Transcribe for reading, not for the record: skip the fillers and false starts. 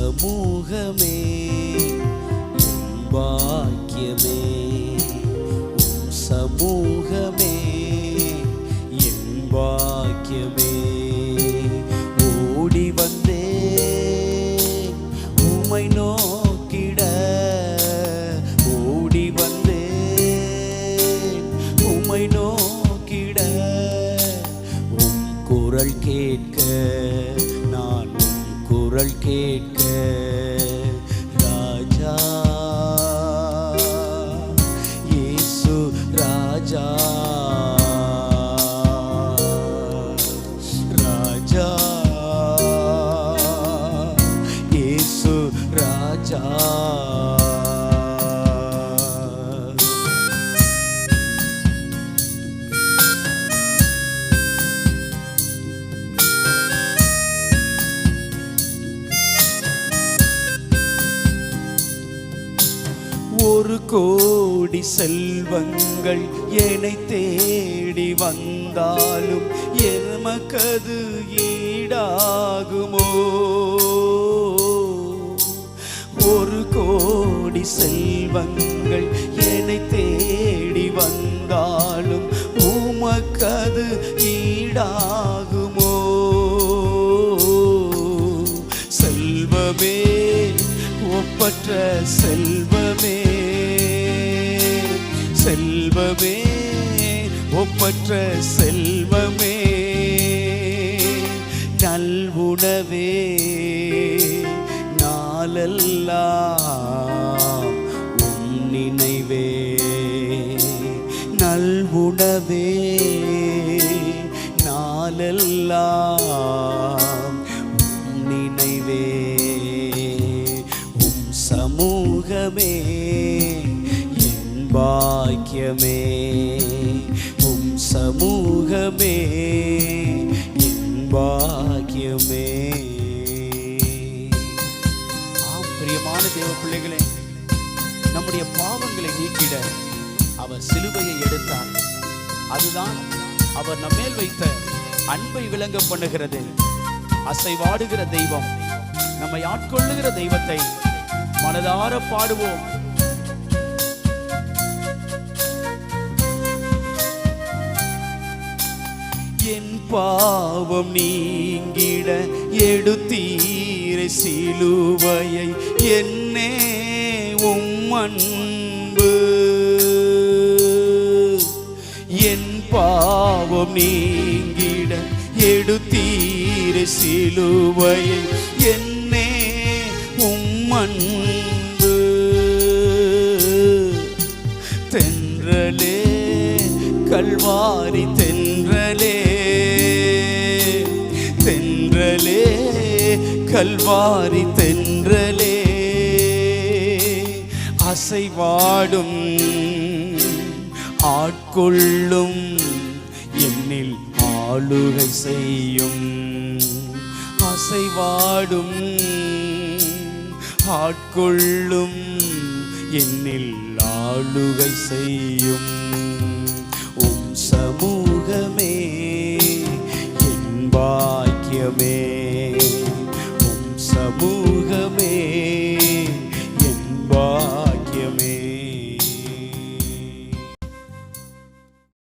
சமூகமே என் பாக்கியமே, உம் சமூகமே என் பாக்கியமே. ஓடி வந்தேன் உம்மை நோக்கிட, ஓடி வந்தேன் உம்மை நோக்கிட. உம் குரல் கேட்க நான் உம் குரல் கேட்க ராஜா இயேசு ராஜா, ராஜா இயேசு ராஜா. ஒரு கோடி செல்வங்கள் என்னை தேடி வந்தாலும் எமக்கது ஈடாகுமோ? ஒரு கோடி செல்வங்கள் என்னை தேடி வந்தாலும் உமக்கது ஈடாகுமோ? செல்வமே ஒப்பற்ற செல்வமே, செல்வமே ஒப்பற்ற செல்வமே, நல்வுணவே நாளெல்லாம் உம் நினைவே, நல்வுணவே நாளெல்லாம் உம் நினைவே. உம் சமூகமே என் பாக்கியமே, உம் சமூகமே என் பாக்கியமே. ஆம் பிரியமான தேவ பிள்ளைகளே, நம்முடைய பாவங்களை நீக்கிட அவர் சிலுவையை எடுத்தார். அதுதான் அவர் நம்மேல் வைத்த அன்பை விளங்க பண்ணுகிறது. அசைவாடுகிற தெய்வம், நம்மை ஆட்கொள்ளுகிற தெய்வத்தை மனதார பாடுவோம். என் பாவம் நீங்கிட எடுத்தீரை சிலுவையை, என்னே உம் அன்பு. என் பாவம் நீங்கிட எடுத்தீரை சிலுவையை, என்னே உம் அன்பு. தென்றலே கல்வாரி தென்றலே, தென்றலே கல்வாரி தென்றலே, அசைவாடும் ஆட்கொள்ளும் என்னில் ஆளுகை செய்யும். அசைவாடும் ஆட்கொள்ளும் என்னில் ஆளுகை செய்யும். உம் சமூகமே என் பாக்கியமே,